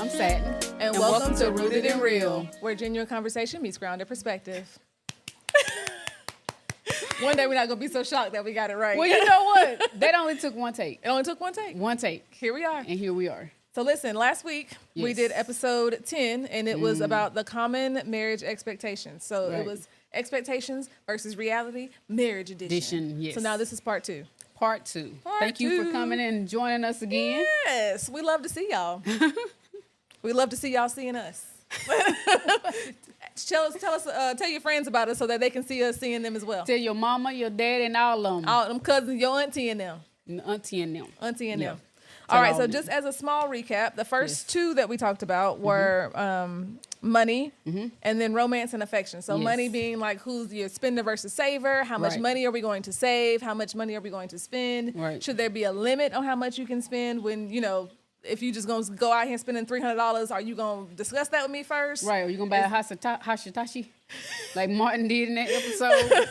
I'm Satin. And welcome to Rooted in Real, where genuine conversation meets grounded perspective. One day we're not going to be so shocked that we got it right. Well, you know what? That only took one take. It only took one take. One take. Here we are. And here we are. So listen, last week we Yes. did episode 10, and it was about the common marriage expectations. So Right. it was expectations versus reality, marriage edition. Yes. So now this is part 2. Part 2. Part Thank you for two. coming in and joining us again. Yes, we love to see y'all. We love to see y'all seeing us. Tell your friends about us so that they can see us seeing them as well. Tell your mama, your dad, and all of them. All them cousins, your auntie and them. Auntie and them. Auntie and Yeah. them. Tell All right, all so them. just as a small recap, the first Yes. two that we talked about were money and then romance and affection. So Yes. money being like who's your spender versus saver, how much Right. money are we going to save, how much money are we going to spend, Right. should there be a limit on how much you can spend when, you know, if you just gonna go out here and spending $300, are you gonna discuss that with me first? Right. Are you going to buy a hashitashi like Martin did in that episode?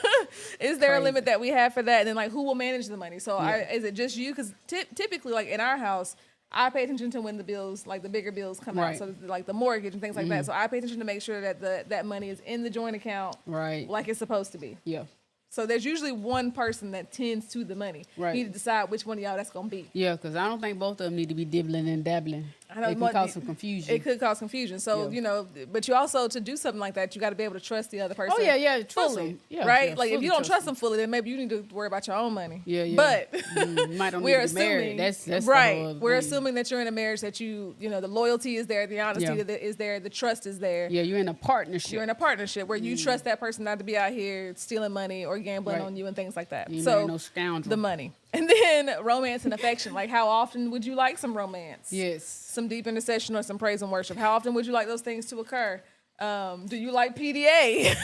Is there a Crazy. limit that we have for that? And then like who will manage the money? So Yeah. is it just you? Because typically like in our house, I pay attention to when the bills, like the bigger bills come out. Right. So like the mortgage and things like that. So I pay attention to make sure that that money is in the joint account Right. like it's supposed to be. Yeah. So there's usually one person that tends to the money. Right. You need to decide which one of y'all that's going to be. Yeah, because I don't think both of them need to be dibbling and dabbling. I know It can what- cause some confusion. It could cause confusion. So, Yeah. you know, but you also, to do something like that, you got to be able to trust the other person. Oh, yeah, trust fully. them. Yeah, right? yeah, Like if fully you don't trust trust them fully, then maybe you need to worry about your own money. Yeah, yeah. But You might don't we're need to be married. assuming, That's the right? whole We're thing. assuming that you're in a marriage that you know, the loyalty is there, the honesty Yeah. is there, the trust is there. Yeah, you're in a partnership. You're in a partnership where you trust that person not to be out here stealing money or gambling Right. on you and things like that. You So marry no scoundrel. the money. And then romance and affection. Like how often would you like some romance? Yes. Some deep intercession or some praise and worship. How often would you like those things to occur? Do you like PDA?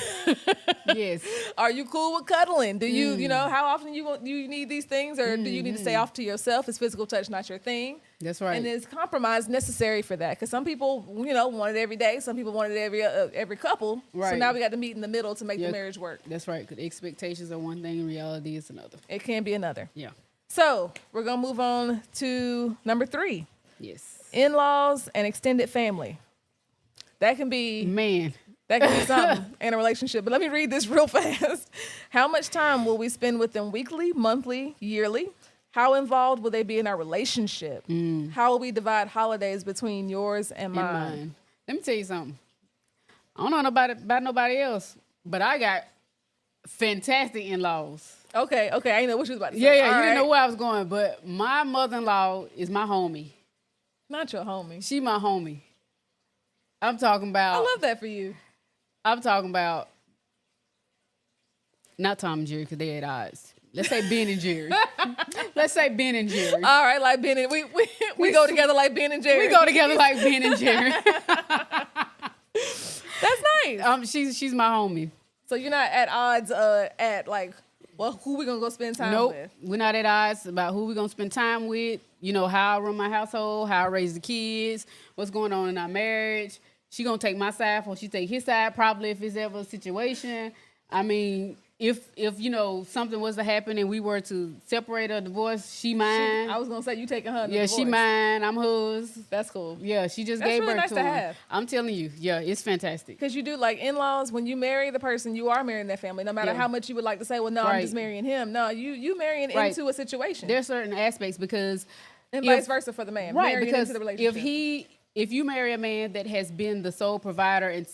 Yes. Are you cool with cuddling? Do you know, how often you need these things, or do you need to stay off to yourself? Is physical touch not your thing? That's right. And is compromise necessary for that? Because some people, you know, want it every day. Some people want it every couple. So Right. now we got to meet in the middle to make Yeah. the marriage work. That's right. Because expectations are one thing, reality is another. It can be another. Yeah. So we're gonna move on to number 3: Yes. in-laws and extended family. That can be Man. something in a relationship. But let me read this real fast. How much time will we spend with them weekly, monthly, yearly? How involved will they be in our relationship? How will we divide holidays between yours and In mine? mind. Let me tell you something. I don't know about nobody else, but I got fantastic in-laws. Okay, I didn't know what you was about to say. Yeah, All you didn't right. know where I was going, but my mother-in-law is my homie. Not your homie. She my homie. I'm talking I about. love that for you. I'm talking about. Not Tom and Jerry because they at odds. Let's say Ben and Jerry. Let's say Ben and Jerry. All right, like Ben and we go together like Ben and Jerry. We go together like Ben and Jerry. That's nice. She's my homie. So you're not at odds at like, well, who we gonna go spend time Nope, with? we're not at odds about who we're gonna spend time with. You know, how I run my household, how I raise the kids, what's going on in our marriage. She gonna take my side before she take his side, probably if it's ever a situation. I mean, if you know something was to happen and we were to separate or divorce, she mine. I was gonna say you taking her. Yeah, she mine. I'm hers. That's cool. Yeah, she just That's gave really birth nice to to him. have. I'm telling you, yeah, it's fantastic. Because you do like in-laws, when you marry the person, you are marrying that family. No matter Yeah. how much you would like to say, well, no, I'm Right. just marrying him. No, you marrying Right. into a situation. There's certain aspects because And if- vice versa for the man. right, Marrying because into the relationship. if you marry a man that has been the sole provider and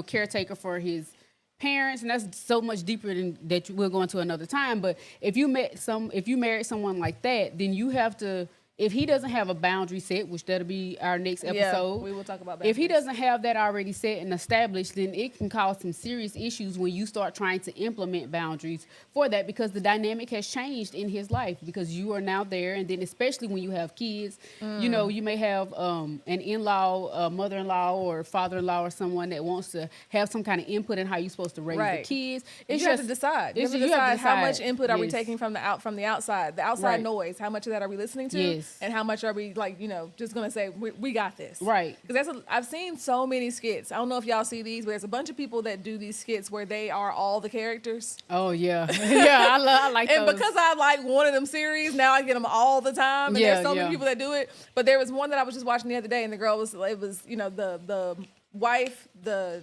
caretaker for his parents, and that's so much deeper than that. We'll go into another time. But if you married someone like that, then you have to. If he doesn't have a boundary set, which that'll be our next episode, we will talk about If he boundaries. doesn't have that already set and established, then it can cause some serious issues when you start trying to implement boundaries for that, because the dynamic has changed in his life because you are now there. And then especially when you have kids, you know, you may have an in-law, mother-in-law or father-in-law or someone that wants to have some kind of input in how you're supposed to raise Right. the kids. you have to decide. You have to you have decide to how much decide. input are we Yes. taking from the outside. The outside Right. noise. How much of that are we listening to? Yes. Yes. And how much are we like, just gonna say we got this, Right. Because I've seen so many skits. I don't know if y'all see these, but there's a bunch of people that do these skits where they are all the characters. Oh yeah, yeah. I like And those. because I like one of them series, now I get them all the time. And Yeah, there's so many yeah. people that do it. But there was one that I was just watching the other day, and the girl the wife, the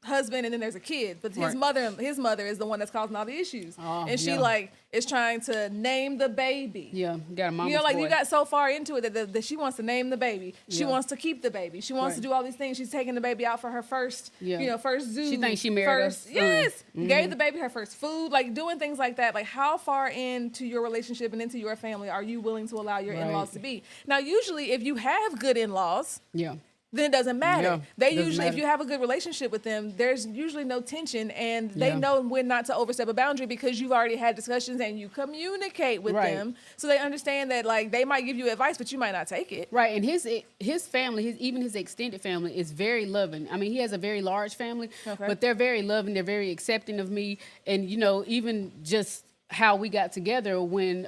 husband, and then there's a kid. But his Right. mother is the one that's causing all the issues. Oh, And she yeah. is trying to name the baby. Yeah, got a mama's You boy. got so far into it that she wants to name the baby. She Yeah. wants to keep the baby. She wants to Right. do all these things. She's taking the baby out for her first, Yeah. first zoo. She thinks she married her first. son. Yes, gave the baby her first food. Like doing things like that. Like how far into your relationship and into your family are you willing to allow your Right. in-laws to be? Now, usually, if you have good in-laws, Yeah. then it doesn't matter. Yeah, They doesn't usually, if matter. you have a good relationship with them, there's usually no tension, and they Yeah. know when not to overstep a boundary because you've already had discussions and you communicate with Right. them, so they understand that like they might give you advice, but you might not take it. Right, and his family, even his extended family, is very loving. I mean, he has a very large family, Okay. but they're very loving. They're very accepting of me, and even just how we got together when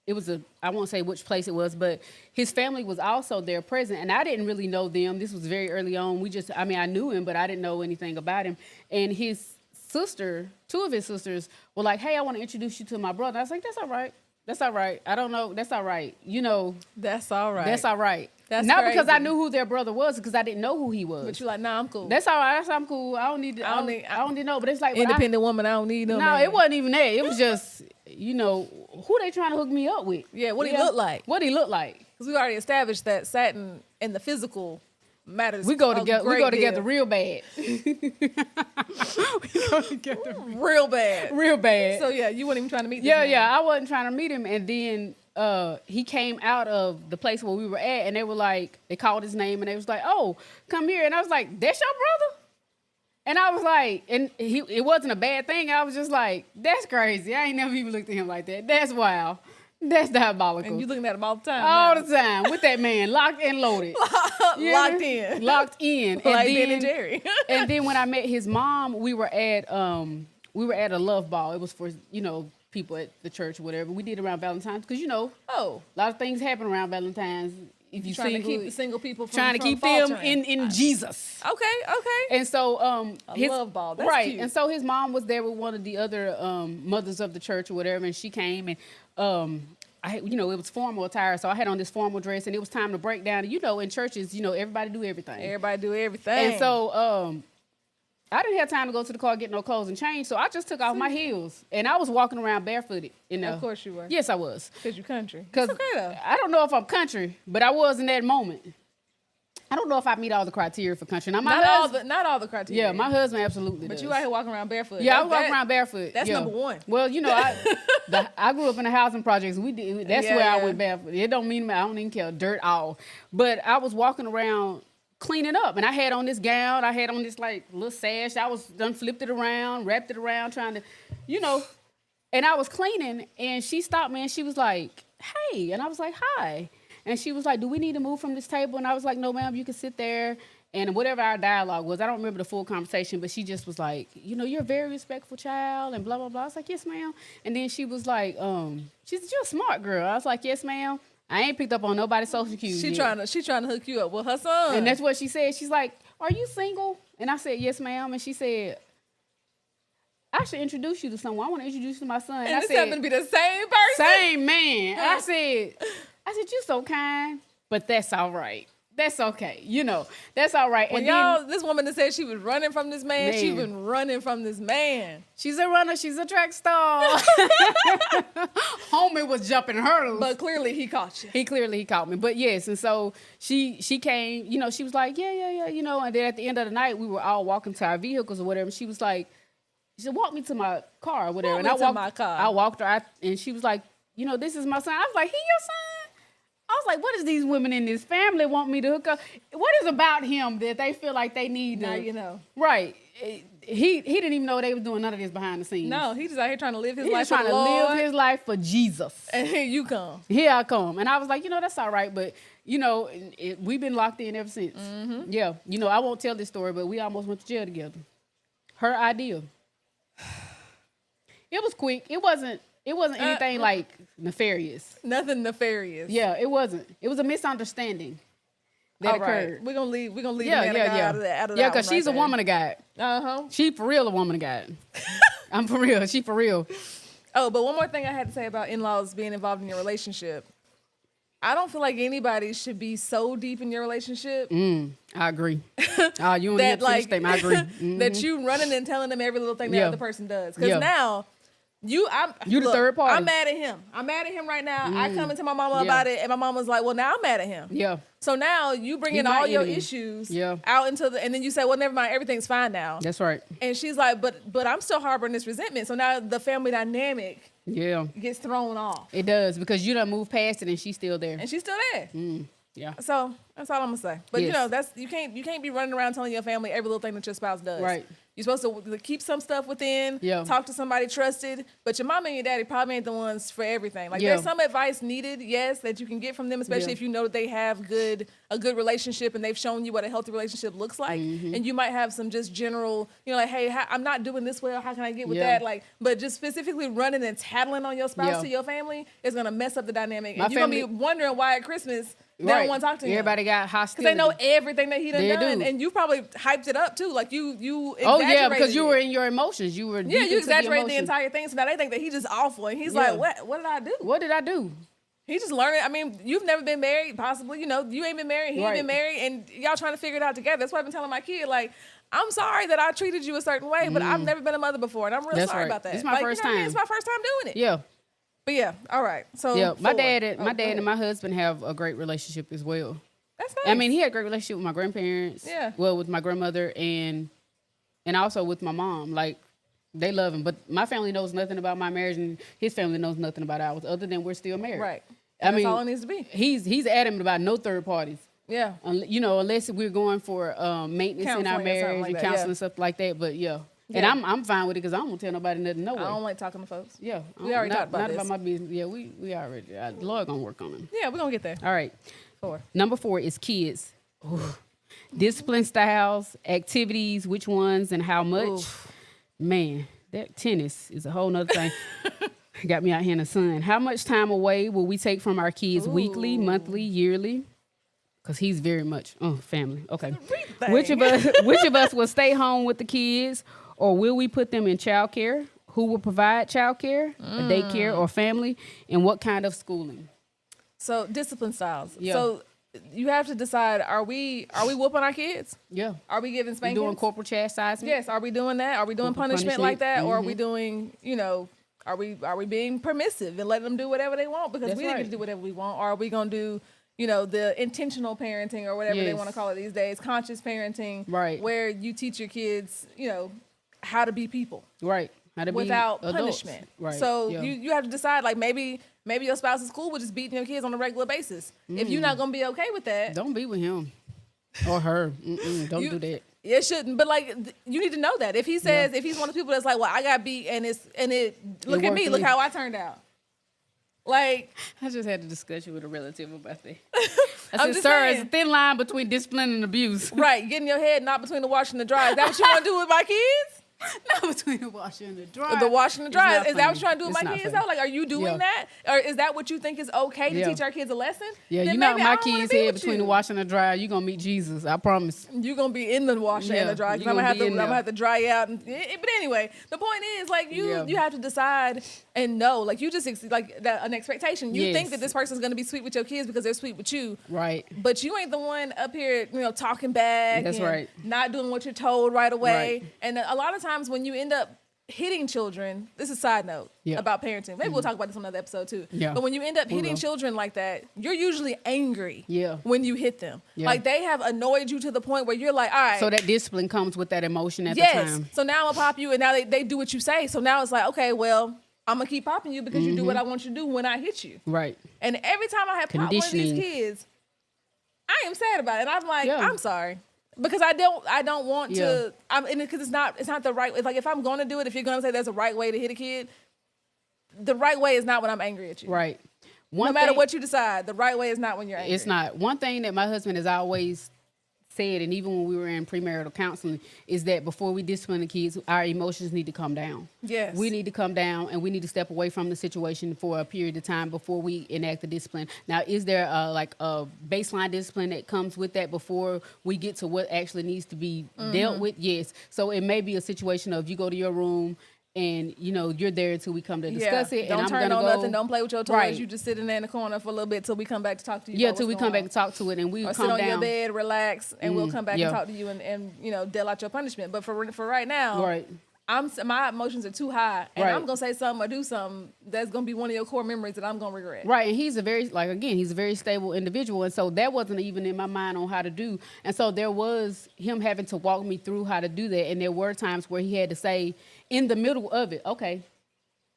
it was I won't say which place it was, but his family was also there present, and I didn't really know them. This was very early on. I knew him, but I didn't know anything about him. And his sister, two of his sisters, were like, "Hey, I want to introduce you to my brother." I was like, "That's all right. That's all right. I don't know. That's all right. That's all right. That's all right." That's not because I crazy. knew who their brother was, because I didn't know who he was. But you're like, nah, I'm cool. That's all right. I'm cool. I don't need. I don't need to know. But it's like, but Independent woman. I don't need no. No, man. it wasn't even that. It was just, who they trying to hook me up with? Yeah, what he look like. What he look like. Because we already established that satin and the physical matters. We go a together. We great go together deal. real bad. We go together real bad. real bad. So yeah, you weren't even trying to meet. This Yeah, man. yeah. I wasn't trying to meet him, and then he came out of the place where we were at, and they were like, they called his name, and they was like, "Oh, come here," and I was like, "That's your brother?" And I was like, and it wasn't a bad thing. I was just like, "That's crazy. I ain't never even looked at him like that. That's wild. That's diabolical." And you looking at him all the time. all now. the time with that man, locked and loaded. You hear Locked me? in. Locked in. Like Ben and Jerry. And then when I met his mom, we were at a love ball. It was for people at the church or whatever. We did around Valentine's because a lot of things happen around Valentine's. If you trying single, to keep the single people from trying to keep faltering. them in Jesus. Okay. And so A love ball. That's right. cute. And so his mom was there with one of the other mothers of the church or whatever, and she came and it was formal attire, so I had on this formal dress, and it was time to break down. In churches, everybody do everything. Everybody do everything. And so I didn't have time to go to the car, get no clothes and change, so I just took off my heels, and I was walking around barefooted. Of course you were. Yes, I was. Because you country. Because It's okay though. I don't know if I'm country, but I was in that moment. I don't know if I meet all the criteria for country. Now, Not all the criteria. yeah, my husband absolutely But does. you out here walking around barefoot. Yeah, I walk around barefoot. That's yeah. number one. Well, I grew up in the housing projects. That's Yeah, where I yeah. went barefoot. It don't mean I don't even care dirt all. But I was walking around cleaning up, and I had on this gown. I had on this like little sash. I was done flipped it around, wrapped it around, trying to, And I was cleaning, and she stopped me, and she was like, "Hey," and I was like, "Hi." And she was like, "Do we need to move from this table?" And I was like, "No, ma'am, you can sit there." And whatever our dialogue was, I don't remember the full conversation, but she just was like, "You're a very respectful child," and blah, blah, blah. I was like, "Yes, ma'am." And then she was like, she said, "You're a smart girl." I was like, "Yes, ma'am. I ain't picked up on nobody's social cues She yet." trying to hook you up with her son. And that's what she said. She's like, "Are you single?" And I said, "Yes, ma'am." And she said, "I should introduce you to someone. I want to introduce you to my son." and I this said, happened to be the same person. "Same man." I said, "You're so kind, but that's all right. That's okay. That's all right." When And this woman that said she was running from this man, she Man. been running from this man. she's a runner. She's a track star. Homie was jumping hurdles. But clearly he caught you. He caught me. But yes, and so she came, she was like, yeah, and then at the end of the night, we were all walking to our vehicles or whatever, and she was like, she said, "Walk me to my car or whatever." Walk And me to my car. I walked her out, and she was like, "This is my son." I was like, "He your son?" I was like, "What does these women in this family want me to hook up? What is about him that they feel like they need Now to?" you know. Right. He didn't even know they was doing none of this behind the scenes. No, he just out here trying to live his He life was trying for to the Lord. live his life for Jesus. And here you come. Here I come. And I was like, that's all right. But, we've been locked in ever since. Mm-hmm. Yeah. I won't tell this story, but we almost went to jail together. Her idea. It was quick. It It wasn't anything like nefarious. Nothing nefarious. Yeah, it wasn't. It was a misunderstanding that All right. occurred. We're gonna leave the Yeah, man of God out of that. Out of yeah, that because one right she's a there. woman of God. Uh-huh. She for real a woman of God. I'm for real. She for real. Oh, but one more thing I had to say about in-laws being involved in your relationship. I don't feel like anybody should be so deep in your relationship I agree. You only that have to finish statement. I agree. that you running and telling them every little thing the Yeah. other person does. Because Yeah. now you You the third party. I'm mad at him. I'm mad at him right now. I come into my mama Yeah. about it, and my mama's like, "Well, now I'm mad at him." Yeah, So now you bring He's in my all your enemy. issues Yeah. out into the, and then you say, "Well, never mind, everything's fine now." that's right. And she's like, "But I'm still harboring this resentment." So now the family dynamic Yeah, gets thrown off, it does because you done moved past it and she's still there. and she's still there. Yeah, So that's all I'm gonna say. But you Yes. know, that's you can't be running around telling your family every little thing that your spouse does. Right. You're supposed to keep some stuff within. Yeah. Talk to somebody trusted. But your mom and your daddy probably ain't the ones for everything. Like Yeah. there's some advice needed, yes, that you can get from them, especially Yeah. if you know that they have a good relationship and they've shown you what a healthy relationship looks like. Mm-hmm. And you might have some just general, like, hey, I'm not doing this well. How can I get with Yeah. that? Like, but just specifically running and tattling on your spouse Yeah. to your family is gonna mess up the dynamic. My And you're gonna family- be wondering why at Christmas they don't want to talk to him. Everybody got Because hostility. they know everything that he done They done, do. and you probably hyped it up too. Like you Oh yeah, because exaggerated you were it. in your emotions. You were Yeah, deep you into the exaggerated the emotions. entire thing. So now they think that he's just awful, and he's Yeah. like, "What did I do?" What did I do? He's just learning. I mean, you've never been married, possibly. You ain't been married. He ain't Right. been married, and y'all trying to figure it out together. That's what I've been telling my kid. Like, I'm sorry that I treated you a certain way, but I've never been a mother before, and I'm real That's sorry right. about that. It's my Like, first what I mean? time. It's my first time doing it. Yeah, But yeah, all right. So yeah. My 4. dad, Oh, my go dad, ahead. and my husband have a great relationship as well. That's nice. I mean, he had a great relationship with my grandparents. Yeah. Well, with my grandmother and also with my mom. Like, they love him. But my family knows nothing about my marriage, and his family knows nothing about ours, other than we're still married. right. I That's mean, all it needs to be. he's adamant about no third parties. Yeah. Unless we're going for maintenance in our Counseling or something marriage like and that, counseling yeah. stuff like that. But yeah. And Yeah. I'm fine with it because I don't want to tell nobody nothing. No way. I don't like talking to folks. Yeah, We already not, talked about not this. about my business. Yeah, we already. The Lord gonna work on it. Yeah, we're gonna get there. All right. 4. Number 4 is kids. Ooh. Discipline styles, activities, which ones and how much. Man, that tennis is a whole nother thing. Got me out here in the sun. How much time away will we take from our kids weekly, monthly, yearly? Because he's very much family. Okay. thing. Which of us will stay home with the kids, or will we put them in childcare? Who will provide childcare, a daycare, or family, and what kind of schooling? So discipline styles. Yeah. So you have to decide: are we whooping our kids? Yeah. Are we giving You spankings? doing corporal chastisement? Yes. Are we doing that? Are we doing Corporal punishment like that, or are we punishment. doing Are we being permissive and letting them do whatever they want because That's we didn't get right. to do whatever we want? Or are we gonna do the intentional parenting or whatever they Yes. want to call it these days, conscious parenting, Right. Where you teach your kids how to be people. Right. How to be Without adults. punishment. Right. So yeah. you have to decide, like, maybe your spouse is cool with just beating your kids on a regular basis. If you're not gonna be okay with that, Don't be with him or her. Don't You- do that. it shouldn't. But like, you need to know that if he says if he's one of the people that's like, well, I got beat and it look at worked me, for look me. how I turned out. Like, I just had a discussion with a relative about that. I I'm said, just sir, saying. it's a thin line between discipline and abuse. right, getting your head not between the wash and the dry. Is that what you want to do with my kids? Not between the washer and the dryer. The wash and the It's dry. not Is that what funny. you're trying to do with It's my not kids? funny. Though? Like, are you doing Yeah. that? Or is that what you think is okay to Yeah. teach our kids a lesson? Yeah, Then you know maybe my I don't wanna kids' be head with between you. the washer and the dryer. You gonna meet Jesus. I promise. You're gonna be in the washer and Yeah, the dryer you because I'm gonna be in gonna there. have to dry you out. But anyway, the point is, like, Yeah. you have to decide and know, like, you just like that, an expectation. You think Yes. that this person's gonna be sweet with your kids because they're sweet with you, Right. but you ain't the one up here, talking back. That's and right. Not doing what you're told right away. Right. And a lot of times when you end up hitting children, this is a side note Yeah. about parenting. Maybe we'll talk about this on another episode too. Yeah. But when you end up We hitting will. children like that, you're usually angry. Yeah. When you hit them, Yeah. like they have annoyed you to the point where you're like, all right. So that discipline comes with that emotion at the Yes. time. So now I'm gonna pop you, and now they do what you say. So now it's like, okay, well, I'm gonna keep popping you because you do what I want you to do when I hit you. Right. And every time I have popped one of these Conditioning. kids, I am sad about it. And I'm like, Yeah. I'm sorry. Because I don't want Yeah. to. Because it's not the right. It's like if I'm going to do it, if you're going to say there's a right way to hit a kid, the right way is not when I'm angry at you. Right. No matter what you decide, the right way is not when you're angry. It's not. One thing that my husband has always said, and even when we were in premarital counseling, is that before we discipline the kids, our emotions need to come down. Yes. We need to come down, and we need to step away from the situation for a period of time before we enact the discipline. Now, is there like a baseline discipline that comes with that before we get to what actually needs to be dealt with? Yes. So it may be a situation of you go to your room and, you know, you're there until we come to discuss it. Don't and I'm turn gonna on go, nothing. Don't play with your toys. Right. You just sit in there in the corner for a little bit till we come back to talk to you. Yeah, about till we what's come going back to talk to it, and we on. Or calm sit on down. your bed, relax, and we'll come back yeah. and talk to you and you know, deal out your punishment. But for right now, Right. my emotions are too high, and Right. I'm gonna say something or do something that's gonna be one of your core memories that I'm gonna regret. Right, and he's a very, like, again, he's a very stable individual, and so that wasn't even in my mind on how to do. And so there was him having to walk me through how to do that, and there were times where he had to say in the middle of it, okay,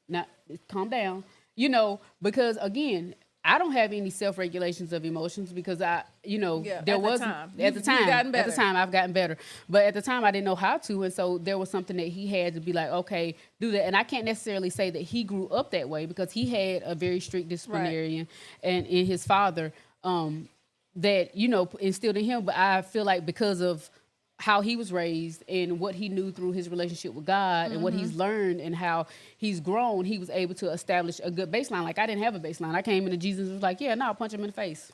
now calm down, you know, because again, I don't have any self-regulations of emotions because I, you know, Yeah, there at the was time. at the You've time, gotten at the better. time I've gotten better, but at the time I didn't know how to, and so there was something that he had to be like, okay, do that. And I can't necessarily say that he grew up that way because he had a very strict disciplinarian and in his father that, you know, instilled in him. But I feel like because of how he was raised and what he knew through his relationship with God and what he's learned and how he's grown, he was able to establish a good baseline. Like I didn't have a baseline. I came into Jesus and was like, yeah, no, punch him in the face.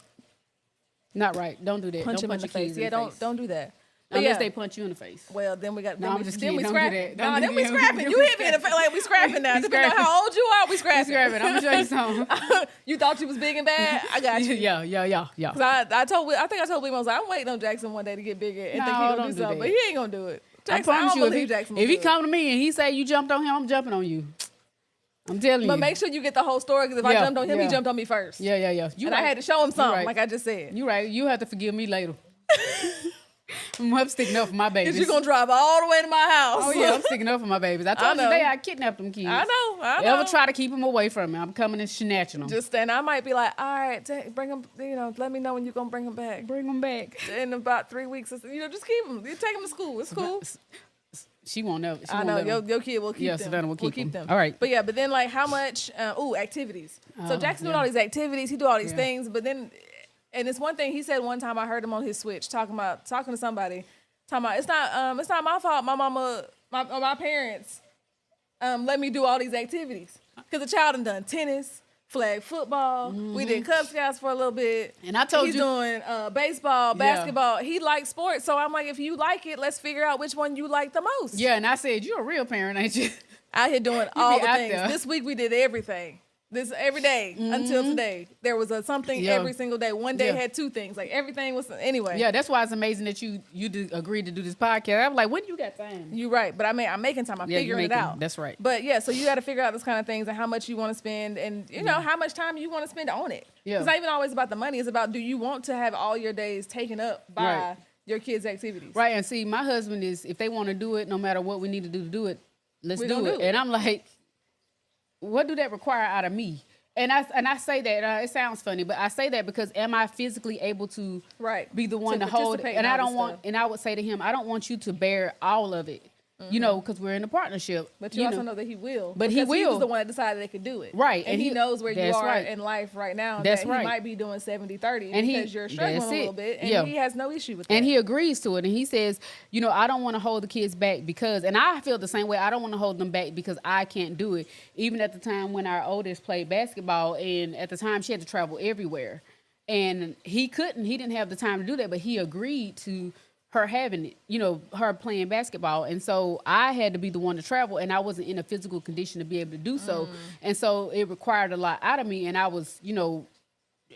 Not right. Don't do that. Punch don't him in punch the your face. kids Yeah, in the face. don't do that. But Unless yeah. they punch you in the face. Well, then we got. No, Then I'm we, just then kidding. we Don't do scrapping. that. Don't No, do then we that. scrapping. You hit me in the face like we scrapping now. Depending on scrapping. how old you are, we scrapping. Scrapping. I'm gonna show you something. You thought you was big and bad. I got you. yeah. 'Cause I think I told William I was like, I'm waiting on Jackson one day to get bigger and No, think he gonna don't do do something, that. but he ain't gonna do it. I Jackson, I promise don't you, believe Jackson will if he do it. come to me and he say you jumped on him, I'm jumping on you. I'm telling you. But make sure you get the whole story because if I Yeah, jumped on him, he yeah. jumped on me first. Yeah. You And right. I had to show him something, right. like I just said. You right. You have to forgive me later. I'm sticking up for my babies. Because you're going to drive all the way to my house. Oh yeah, I'm sticking up for my babies. I told you know. today I kidnapped them kids. I know. Ever try to keep them away from me? I'm coming and snatching them. Just and I might be like, all right, bring him, you know, let me know when you're going to bring him back. Bring them back. In about 3 weeks, you know, just keep him. You take him to school. It's cool. She won't never. She I won't know let 'em. your kid will keep Yeah, them. Savannah will We'll keep them. them. All right. But yeah, but then like how much? Activities. So Jackson doing all these activities. He do all these Yeah. things, but then, and it's one thing he said one time. I heard him on his switch talking to somebody, talking about it's not my fault. My mama, my parents, let me do all these activities because the child done tennis. Flag football. We did Cub Scouts for a little bit. And I told he's you- doing baseball, basketball. He likes sports. So I'm like, if you like it, let's figure out which one you like the most. Yeah, and I said you're a real parent, ain't you? Out here doing all the out things. there. This week we did everything. This every day until today. There was something Yeah. every single day. One day Yeah. had two things. Like everything was anyway. Yeah, that's why it's amazing that you agreed to do this podcast. I'm like, when you got time? You're right. But I'm making time. I'm Yeah, you figuring it making- out. that's right. But yeah, so you got to figure out those kind of things and how much you want to spend and you know how much time you want to spend on it. Yeah. It's not even always about the money. It's about do you want to have all your days taken up by Right. your kids' activities. Right, and see, my husband is, if they want to do it, no matter what we need to do it, let's We do gonna it. do it. And I'm like, what do that require out of me? And I say that, it sounds funny, but I say that because am I physically able to Right. be the one To to hold it? participate in And I all don't this want, stuff. and I would say to him, I don't want you to bear all of it, you know, because we're in a partnership. But you also know that he will. But he because He will. was the one that decided they could do it. Right, And, and he he- knows where you that's are right. in life right now. That's that right. He might be doing 70-30 And because you're struggling that's a it. little bit. And Yeah. he has no issue with that. And he agrees to it. And he says, you know, I don't want to hold the kids back because, and I feel the same way. I don't want to hold them back because I can't do it. Even at the time when our oldest played basketball, and at the time she had to travel everywhere. And he didn't have the time to do that, but he agreed to her having it, you know, her playing basketball. And so I had to be the one to travel, and I wasn't in a physical condition to be able to do so. And so it required a lot out of me. And I was, you know,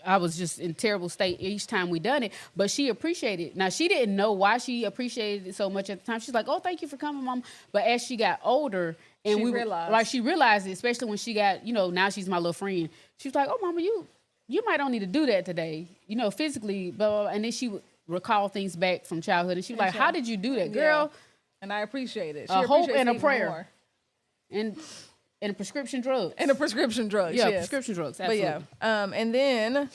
I was just in terrible state each time we done it, but she appreciated it. Now, she didn't know why she appreciated it so much at the time. She's like, oh, thank you for coming, Mom. But as she got older and She we realized. like, she realized it, especially when she got, you know, now she's my little friend. She was like, oh, Mama, you might don't need to do that today, you know, physically, blah, blah, blah. And then she would recall things back from childhood. And she was like, how did you do that, girl? And I appreciate it. She A hope appreciates and a it even prayer. more. And prescription drugs. And the prescription drugs. Yeah, yes. prescription drugs, But yeah. And then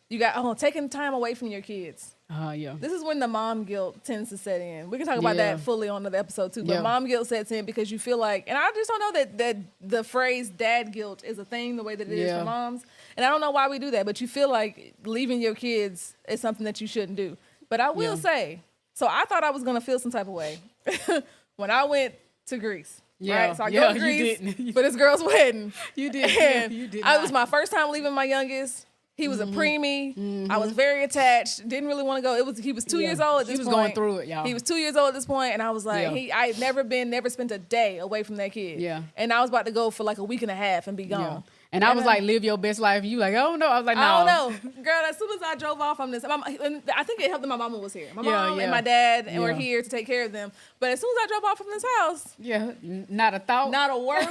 you got taking time away from your kids. Yeah. This is when the mom guilt tends to set in. We can talk about Yeah. that fully on the episode too. But Yeah. mom guilt sets in because you feel like, and I just don't know that the phrase dad guilt is a thing the way that it is Yeah. for moms. And I don't know why we do that, but you feel like leaving your kids is something that you shouldn't do. But I will Yeah. say, So I thought I was gonna feel some type of way when I went to Greece. Yeah, Right? So I yeah, go to you Greece didn't. for this girl's wedding. You did. And You did. it was my first time leaving my youngest. He was a preemie. I was very attached. Didn't really want to go. He was 2 Yeah. years old at He this was point. going through it, y'all. He was 2 years old at this point, and I was like, Yeah. I had never spent a day away from that kid. Yeah. And I was about to go for like a week and a half and be gone. Yeah. And I was like, live your best life. You like, oh no. I was like, no. I don't know, girl. As soon as I drove off from this, and I think it helped that my mama was here. My Yeah, mom yeah. and my dad and were Yeah. here to take care of them. But as soon as I drove off from this house, Yeah, not a thought. not a worry.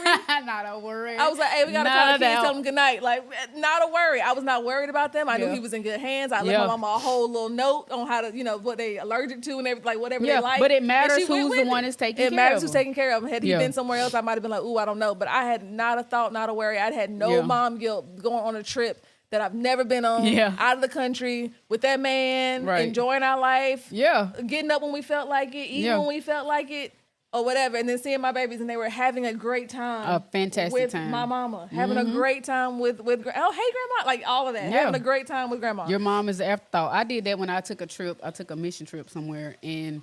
Not a worry. I was like, hey, we gotta Not call the a kids, doubt. tell them good night. Like, not a worry. I was not worried about them. I knew Yeah. he was in good hands. I left Yeah. my mama a whole little note on how to, what they allergic to and everything, like whatever Yeah, they like. but it And matters she went who's with the one it. that's taking It care matters of who's them. taking care of him. Had he Yeah. been somewhere else, I might have been like, ooh, I don't know. But I had not a thought, not a worry. I had no Yeah. mom guilt going on a trip that I've never been on, Yeah. out of the country with that man, Right. enjoying our life, Yeah. getting up when we felt like it, eating Yeah. when we felt like it, or whatever, and then seeing my babies and they were having a great time. A fantastic with time. my mama, having a great time with hey grandma, like all of that, Yeah. having a great time with grandma. Your mom is the afterthought. I did that when I took a trip. I took a mission trip somewhere, and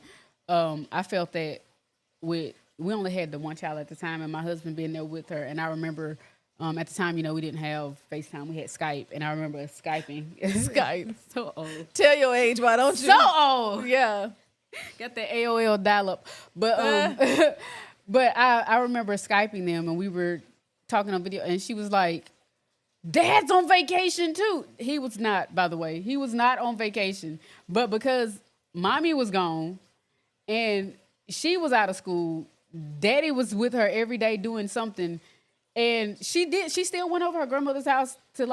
I felt that we only had the one child at the time, and my husband being there with her. And I remember at the time, we didn't have FaceTime. We had Skype, and I remember us Skyping. Skype, so old, Tell your age, why don't you? so old. Yeah. Got that AOL dial-up, but but I remember Skyping them, and we were talking on video, and she was like, "Dad's on vacation too." He was not, by the way. He was not on vacation, but because mommy was gone, and she was out of school, daddy was with her every day doing something, and she still went over her grandmother's house to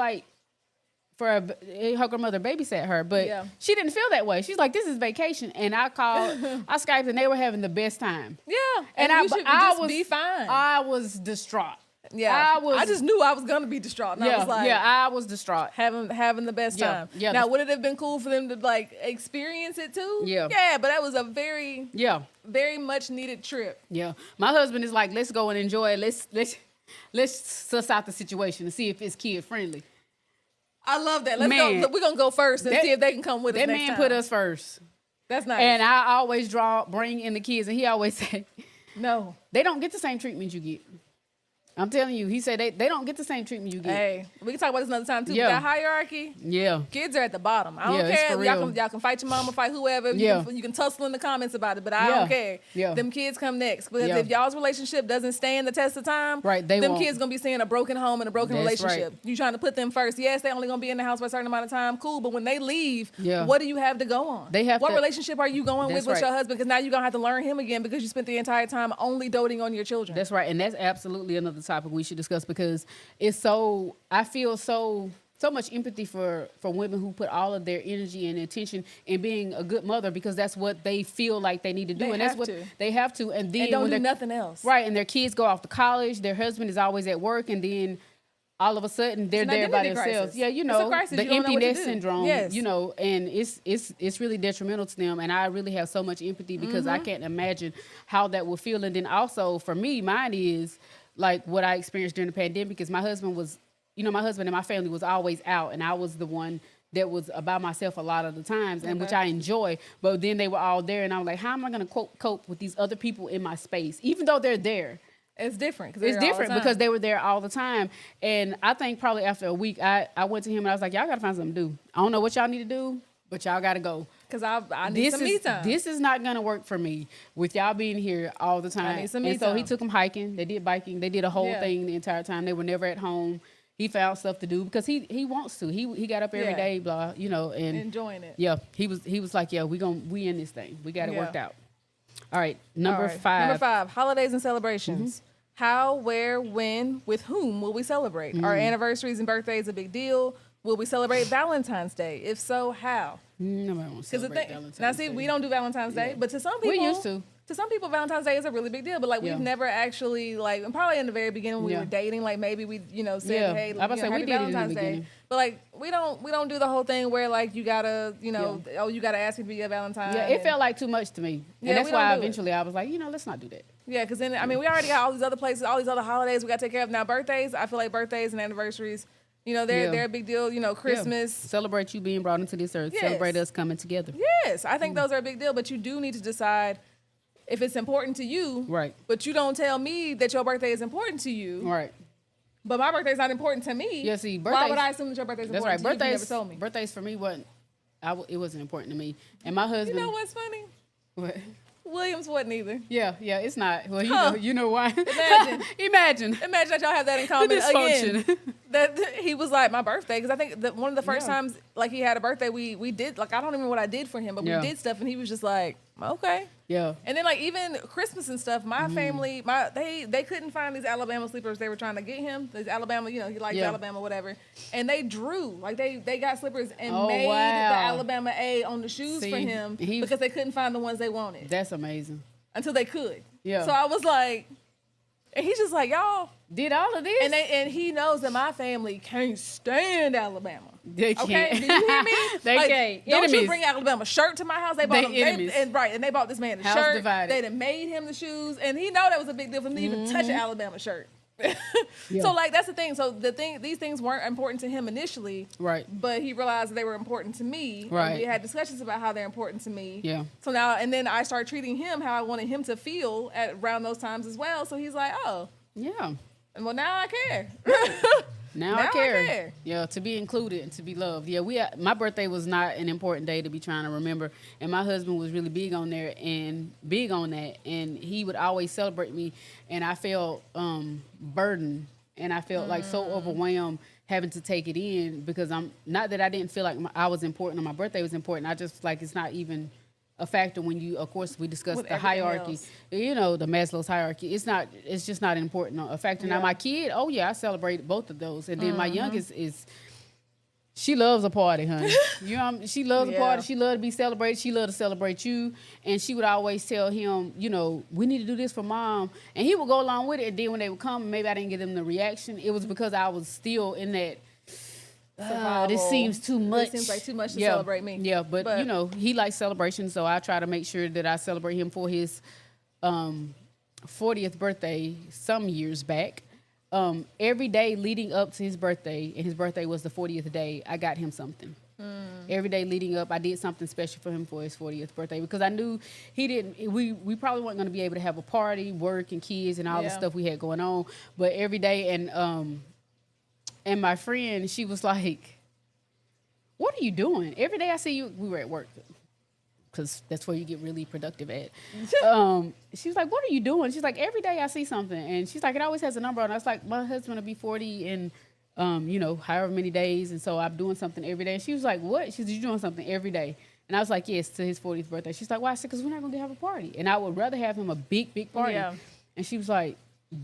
her grandmother babysat her, but Yeah. she didn't feel that way. She's like, "This is vacation," and I called, I Skyped, and they were having the best time. Yeah. And you I should I just was be fine. I was distraught. yeah. I just knew I was gonna be distraught. And I was like, I was distraught. having the best Yeah, time. yeah, Now, the- would it have been cool for them to experience it too? Yeah. Yeah, but that was a very, Yeah, very much needed trip. yeah. My husband is like, "Let's go and enjoy it. Let's suss out the situation and see if it's kid friendly." I love that. Let's Man. go. We're gonna go first and That- see if they can come with us That next man time. put us first, That's nice. and I always bring in the kids, and he always say, no. "They don't get the same treatment you get." I'm telling you, he said they don't get the same treatment you get. Hey, we can talk about this another time too. Yeah. That hierarchy, Yeah. kids are at the bottom. I don't Yeah, it's care. for Y'all real. can fight your mama, fight whoever. Yeah. You can tussle in the comments about it, but I Yeah. don't care. Yeah. Them kids come next because Yeah. if y'all's relationship doesn't stand the test of time, Right, they them won't. kids gonna be seeing a broken home and a broken That's relationship. right. You trying to put them first. Yes, they only gonna be in the house for a certain amount of time. Cool, but when they leave, Yeah. what do you have to go on? They have what to- relationship are you going That's with right. your husband? Because now you're gonna have to learn him again because you spent the entire time only doting on your children. That's right, and that's absolutely another topic we should discuss because I feel so much empathy for women who put all of their energy and attention in being a good mother because that's what they feel like they need to do, They and that's have what to. they have to. And then and don't when do they're- nothing else. right, and their kids go off to college, their husband is always at work, and then all of a sudden they're an there by identity themselves. crisis. Yeah, It's a know, crisis. the You don't know empty what to nest do. syndrome. Yes. And it's really detrimental to them. And I really have so much empathy because I can't imagine how that would feel. And then also for me, mine is like what I experienced during the pandemic because my husband and my family was always out, and I was the one that was by myself a lot of the times, and which I enjoy. But then they were all there, and I was like, how am I going to cope with these other people in my space, even though they're there? It's different. 'cause It's they're all the different time. because they were there all the time. And I think probably after a week, I went to him and I was like, y'all got to find something to do. I don't know what y'all need to do, but y'all got to go. Because I need some me time. This is not going to work for me with y'all being here all the time. need some me and so he time. took them hiking. They did biking. They did a whole Yeah. thing the entire time. They were never at home. He found stuff to do because he wants to. He got up every Yeah. day, blah, and Enjoying it. yeah, he was like, yeah, we in this thing. We got it Yeah. worked out. All right, All number right. 5. Number 5, holidays and celebrations. How, where, when, with whom will we celebrate? Are anniversaries and birthdays a big deal? Will we celebrate Valentine's Day? If so, how? Nobody wants to Because the celebrate thing, Valentine's now see, Day. we don't do Valentine's Day, Yeah. but to some We people, used to. some people, Valentine's Day is a really big deal. But like Yeah. we've never actually and probably in the very beginning when we Yeah. were dating, like maybe we said, Yeah. hey, I was about to say, we happy did it in the Valentine's Day. beginning. But like we don't do the whole thing where like you gotta you gotta ask me to be a Valentine. Yeah, it and- felt like too much to me. Yeah, And that's we don't why do it. eventually I was like, let's not do that. Yeah, because then I mean we already got all these other places, all these other holidays we got to take care of. Now birthdays, I feel like birthdays and anniversaries, You know, they're a big deal. You know, Yeah. Christmas. Celebrate you being brought into this earth. Yes. Celebrate us coming together. Yes, I think those are a big deal, but you do need to decide if it's important to you. Right. But you don't tell me that your birthday is important to you. Right. But my birthday's not important to me. Yeah, see, why birthdays- would I assume that your birthday's That's important right. to you if you Birthdays, never told me? birthdays for me wasn't. It wasn't important to me. And my husband. You know what's funny? What? Williams wasn't either. Yeah, it's not. Well, Huh. you know why. Imagine. Imagine. Imagine that y'all have that in common dysfunction. again. That he was like my birthday, because I think that one of the first Yeah. times like he had a birthday, we did, like, I don't even know what I did for him, but Yeah. we did stuff, and he was just like, okay. Yeah. And then like even Christmas and stuff, my family, they couldn't find these Alabama slippers they were trying to get him. These Alabama, you know, he likes Yeah. Alabama, whatever. And they drew, like they got slippers and Oh, made wow. the Alabama A on the shoes for See, him he- because they couldn't find the ones they wanted That's amazing. until they could. Yeah. So I was like, and he's just like, y'all. Did all of this? And he knows that my family can't stand Alabama. They can't. Okay, do you hear me? They Like, can't. Don't Enemies. you bring Alabama shirt to my house? They bought They him, enemies. and they bought this man a House shirt. divided. They done made him the shoes, and he know that was a big deal for him to even touch an Alabama shirt. Yeah. So like that's the thing. So these things weren't important to him initially, Right. but he realized they were important to me. Right. And we had discussions about how they're important to me. Yeah. So now, and then I started treating him how I wanted him to feel at around those times as well. So he's like, oh, Yeah. and well now I care. Now I care. Yeah, to be included and to be loved. Yeah, my birthday was not an important day to be trying to remember, and my husband was really big on there and big on that, and he would always celebrate me, and I felt burdened, and I felt like so overwhelmed having to take it in because I'm not that I didn't feel like I was important or my birthday was important. I just like it's not even a factor when you, of course, we discussed With the everything hierarchy, else. you know, the Maslow's hierarchy. It's just not important a factor. Now Yeah. my kid, oh yeah, I celebrated both of those, and then my Mm-hmm. youngest she loves a party, honey. You know, she loves a Yeah. party. She loves to be celebrated. She loves to celebrate you, and she would always tell him, you know, we need to do this for mom, and he would go along with it. And then when they would come, maybe I didn't give them the reaction. It was because I was still in that. This Survival. seems too much. This seems like too much to celebrate me. Yeah, but you know, he likes celebration, so I try to make sure that I celebrate him for his 40th birthday some years back. Every day leading up to his birthday, and his birthday was the 40th day, I got him something. Every day leading up, I did something special for him for his 40th birthday because I knew he didn't. We probably weren't going to be able to have a party, work, and kids, and all the Yeah. stuff we had going on. But every day, and my friend, she was like, "What are you doing? Every day I see you." We were at work because that's where you get really productive at. She was like, "What are you doing?" She's like, "Every day I see something," and she's like, "It always has a number on it." I was like, "My husband will be 40 in, you know, however many days, and so I'm doing something every day." And she was like, "What?" She said, "You doing something every day?" And I was like, "Yes, to his 40th birthday." She's like, "Why?" I said, "Because we're not going to have a party, and I would rather have him a big party." Yeah. And she was like,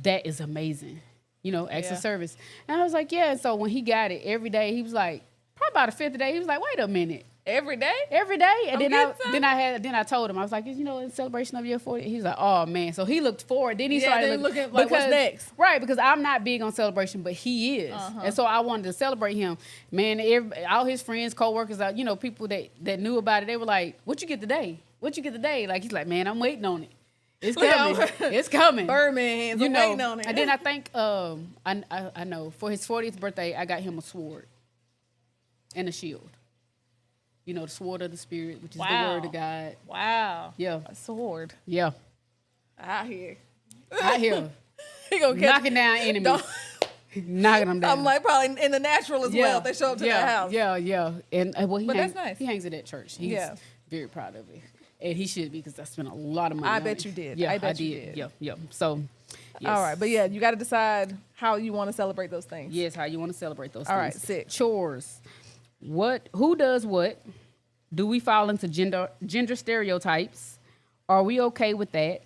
"That is amazing." You know, acts of Yeah. service. And I was like, yeah. And so when he got it every day, he was like, probably about the fifth day, he was like, wait a minute. Every day? Every day. And I'm then getting some. then I told him, I was like, you know, in celebration of your 40. He was like, oh man. So he looked forward. Then he Yeah, started then looking like, what's next? Right, because I'm not big on celebration, but he is. And so I wanted to celebrate him. Man, all his friends, co-workers, you know, people that knew about it, they were like, what you get today? What you get today? Like, he's like, man, I'm waiting on it. It's coming. It's coming. Birdman hands. I'm waiting on it. And then I think I know for his 40th birthday, I got him a sword and a shield. You know, the sword of the spirit, which is the Wow. word of God. Wow. Yeah, A sword. yeah. Out here. Out here, He gonna catch knocking down enemies, Don't- knocking them down. I'm like probably in the natural as well if they show up to yeah, the house. Yeah. And well, But that's nice. He hangs at that church. He's Yeah. very proud of it, and he should be because I spent a lot of money. I on bet it. you did. Yeah, I bet you did. Yeah. So, yes. All right, but yeah, you got to decide how you want to celebrate those things. Yes, how you want to celebrate those All things. right, 6. Chores. Who does what? Do we fall into gender stereotypes? Are we okay with that?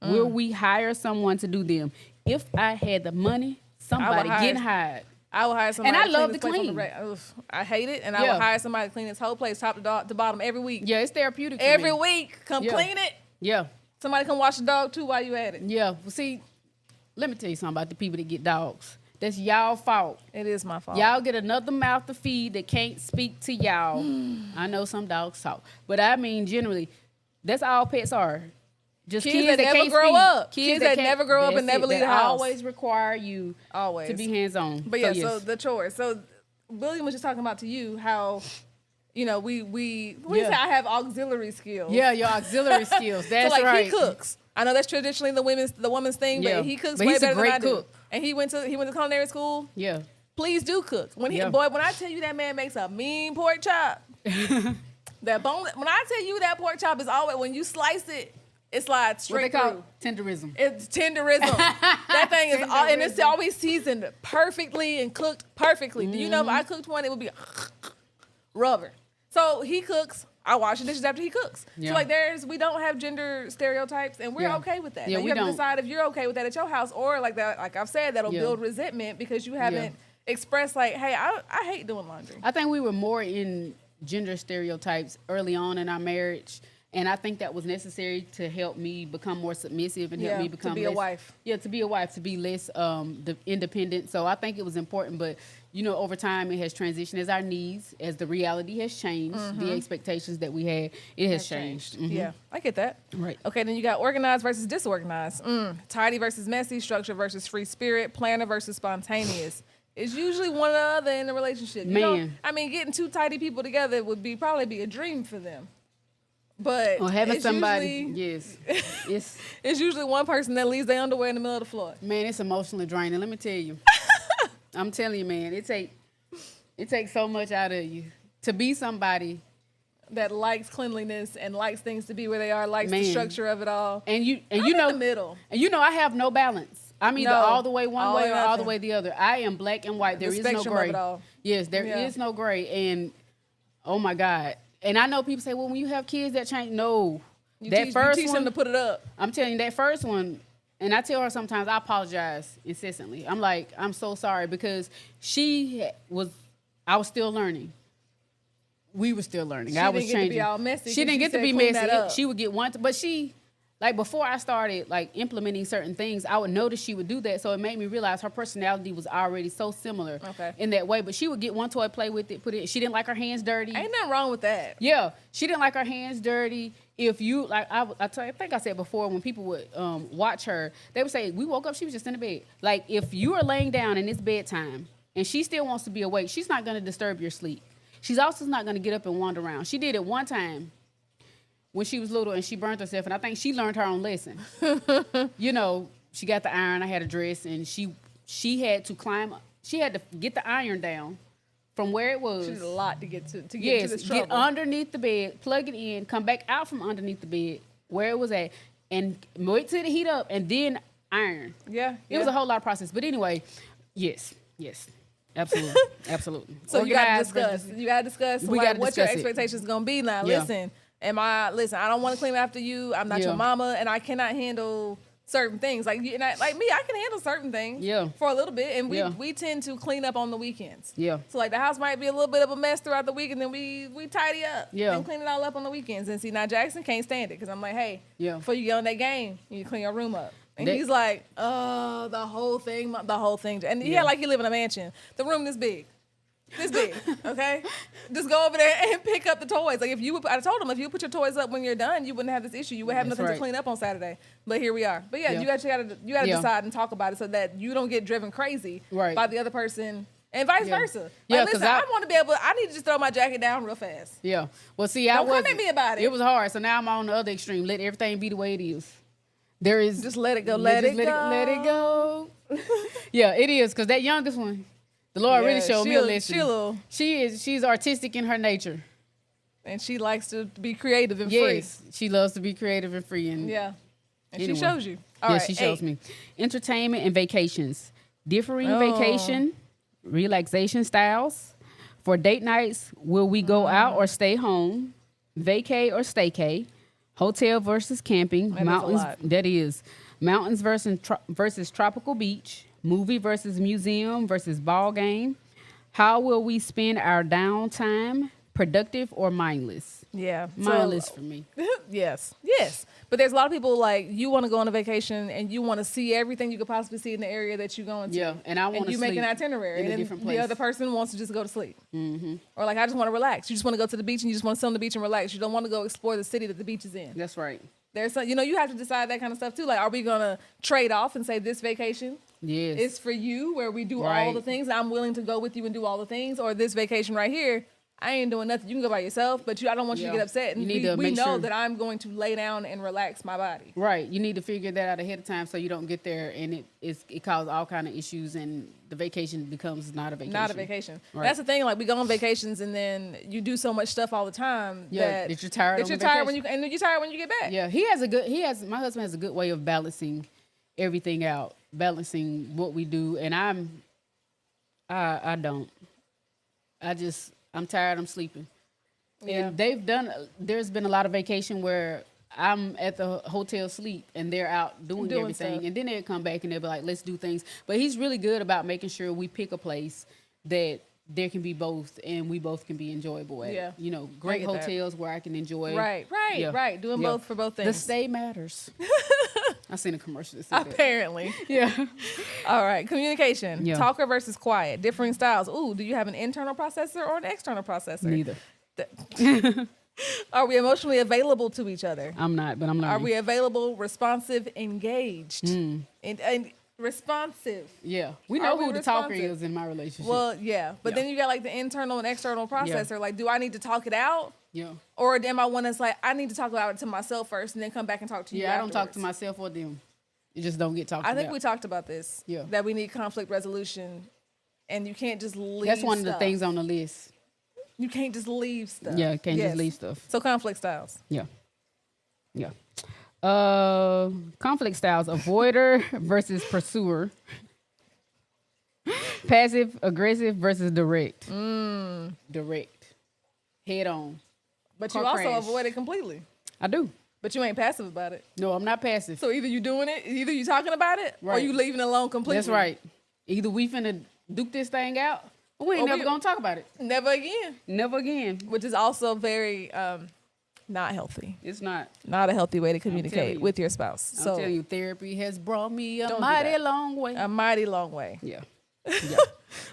Will we hire someone to do them? If I had the money, somebody hire- getting hired. I will hire somebody. And I to love clean to this place on clean. the Oof, I hate it, and I Yeah. will hire somebody to clean this whole place top to bottom every week. Yeah, it's therapeutic. For Every me. week, come Yeah. clean it. Yeah, Somebody come watch the dog too while you at it. yeah. Well, see, let me tell you something about the people that get dogs. That's y'all fault. It is my fault. Y'all get another mouth to feed that can't speak to y'all. I know some dogs talk, but I mean generally, that's all pets are. Just Kids that never can't grow speak. up. Kids that can't- never grow up and that's never it. leave That the house. Always require you Always. to be hands on. But yeah, so yes. the chores. So William was just talking about to you how, we what do you Yeah. say? I have auxiliary skills. Yeah, your auxiliary skills. That's so like right. he cooks. I know that's traditionally the woman's thing, Yeah. but he cooks But way he's a better than great I do. cook. And he went to culinary school. Yeah. Please do cook. When Yeah. when I tell you that man makes a mean pork chop, that bone. When I tell you that pork chop is always when you slice it, it slides What straight they call through. tenderism. It's tenderism. That thing is all, and it's Tenderism. always seasoned perfectly and cooked perfectly. Do you know if I cooked one, it would be rubber. So he cooks. I wash the dishes after he cooks. Yeah. So like we don't have gender stereotypes, and we're Yeah. okay with that. Yeah, Now, we you have don't. to decide if you're okay with that at your house, or like that. Like I've said, that'll Yeah. build resentment because you haven't expressed like, hey, I hate doing laundry. I think we were more in gender stereotypes early on in our marriage. And I think that was necessary to help me become more submissive and help Yeah, me to become be a less, wife. Yeah, to be a wife, to be less independent. So I think it was important. But, over time it has transitioned as our needs, as the reality has changed, the expectations that we had, it has changed. Mhm. Yeah, I get that. Right. Okay, then you got organized versus disorganized. Tidy versus messy. Structure versus free spirit. Planner versus spontaneous. It's usually one or the other in a relationship. Man. Getting two tidy people together would probably be a dream for them. But Or having it's somebody, usually, yes. it's usually one person that leaves their underwear in the middle of the floor. Man, it's emotionally draining. Let me tell you. I'm telling you, man, it takes so much out of you to be somebody. That likes cleanliness and likes things to be where they are, likes the Man. structure of it all. And you I'm in know the middle. And I have no balance. I'm either No, all the way one all way or or all the nothing. way the other. I am black and white. There The is no spectrum of gray. it all. Yes, there is Yeah. no gray. And oh my God. And I know people say, well, when you have kids that change. No. You That teach, first you teach one, them to put it up. I'm telling you, that first one, and I tell her sometimes I apologize incessantly. I'm like, I'm so sorry because I was still learning. We were still learning. She I was didn't get to be changing. all messy She 'cause didn't you get to said be clean that messy. up. She would get but she, like before I started like implementing certain things, I would notice she would do that. So it made me realize her personality was already so similar Okay. in that way. But she would get one toy, play with it, put it. She didn't like her hands dirty. Ain't nothing wrong with that. Yeah, she didn't like her hands dirty. If you like, I think I said before when people would watch her, they would say we woke up, she was just in the bed. Like if you are laying down and it's bedtime and she still wants to be awake, she's not going to disturb your sleep. She's also not going to get up and wander around. She did it one time when she was little and she burnt herself, and I think she learned her own lesson. She got the iron. I had a dress, and she had to climb. She had to get the iron down from where it was. She did a lot to get to this Yes, trouble. get underneath the bed, plug it in, come back out from underneath the bed where it was at, and wait till it heat up, and then iron. Yeah, It was a whole lot of process. But anyway, yes, absolutely, absolutely. So you gotta Organized discuss. versus- You gotta discuss We like, gotta what your discuss it. expectations gonna be. Now, Yeah. listen. I don't want to clean after you. I'm not Yeah. your mama, and I cannot handle certain things. Like me, I can handle certain things. Yeah. For a little bit, and Yeah. we tend to clean up on the weekends. Yeah. So like the house might be a little bit of a mess throughout the week, and then we tidy up. Yeah. And clean it all up on the weekends. And see, now Jackson can't stand it because I'm like, hey, Yeah. before you get on that game, you clean your room up. And That- he's like, the whole thing. And Yeah. like he live in a mansion. The room this big. This big, okay? Just go over there and pick up the toys. Like I told him if you put your toys up when you're done, you wouldn't have this issue. You would have That's nothing right. to clean up on Saturday. But here we are. But yeah, Yeah. you gotta Yeah. decide and talk about it so that you don't get driven crazy Right. by the other person and vice Yeah. versa. Like, Yeah, 'cause listen, I want to be able. I need to just throw my jacket down real fast. Yeah. Well, see, Don't come at me about it. It was hard. So now I'm on the other extreme. Let everything be the way it is. There is Just let it go. just Let it Let it go. Yeah, it is because that youngest one, the Lord really Yeah, showed me a lesson. She's artistic in her nature. And she likes to be creative and Yes, she loves to be creative and free. And free. Yeah. And Anyway. she shows you. All yeah, right, she shows 8. me. Entertainment and vacations. Differing Oh. vacation, relaxation styles. For date nights, will we go out or stay home? Vacay or staycay? Hotel versus camping. That is a Mountains. lot. That is. Mountains versus tropical beach. Movie versus museum versus ball game. How will we spend our downtime? Productive or mindless? Yeah. Mindless for me. Yes. But there's a lot of people like you want to go on a vacation and you want to see everything you could possibly see in the area that you're going to. Yeah, and I wanna you make an sleep itinerary, in a and then different the place. other person wants to just go to sleep. Or like I just want to relax. You just want to go to the beach and you just want to sit on the beach and relax. You don't want to go explore the city that the beach is in. That's right. There's some, you have to decide that kind of stuff too. Like, are we gonna trade off and say this vacation Yes. is for you, where we do all Right. the things, and I'm willing to go with you and do all the things, or this vacation right here, I ain't doing nothing. You can go by yourself, but I don't want you to Yeah. get upset. And You need we, to we make know sure- that I'm going to lay down and relax my body. Right. You need to figure that out ahead of time so you don't get there and it causes all kind of issues and the vacation becomes not a vacation. Not a vacation. Right. That's the thing. Like, we go on vacations and then you do so much stuff all the time Yeah, that you're tired that on you're the tired when vacation. you're tired when you get back. Yeah, my husband has a good way of balancing everything out, balancing what we do, and I don't. I'm tired, I'm sleeping. Yeah. And there's been a lot of vacation where I'm at the hotel sleep and they're out doing everything. stuff. And then they'll come back and they'll be like, let's do things. But he's really good about making sure we pick a place that there can be both and we both can be enjoyable at. Yeah. Great get that. hotels where I can enjoy. Right. Yeah. Doing Yeah. both for both The things. stay matters. I seen a commercial that said that. Apparently. Yeah. All right. Communication. Yeah. Talker versus quiet. Differing styles. Ooh, do you have an internal processor or an external processor? Neither. Are we emotionally available to each other? I'm not, but I'm learning. Are we available, responsive, engaged? Mm. And responsive. Yeah. We Are know we who the talker responsive? is in my relationship. Well, yeah. But Yeah. then you got like the internal and external processor. Like, do I need to talk it out? yeah. Or am I one that's like, I need to talk about it to myself first and then come back and talk to you Yeah, I don't talk to afterwards? myself or them. You just don't get talked I about. think we talked about this. Yeah. That we need conflict resolution and you can't just leave That's one of the stuff. things on the list. You can't just leave stuff. Yeah, can't Yes. just leave stuff. So conflict styles. Yeah. Yeah. Conflict styles: avoider versus pursuer. Passive aggressive versus direct. Direct. Head on. But Car you also crash. avoid it completely. I do. But you ain't passive about it. No, I'm not passive. So either you doing it, either you talking about it, or Right. you leaving it alone completely. That's right. Either we finna duke this thing out, or we ain't Or never we- gonna talk about it. Never again. Never again. Which is also very not healthy. It's not. Not a healthy way to telling communicate you. with your spouse. I'm So telling you, therapy has brought me a Don't do mighty that. long way. a mighty long way. Yeah. Yeah.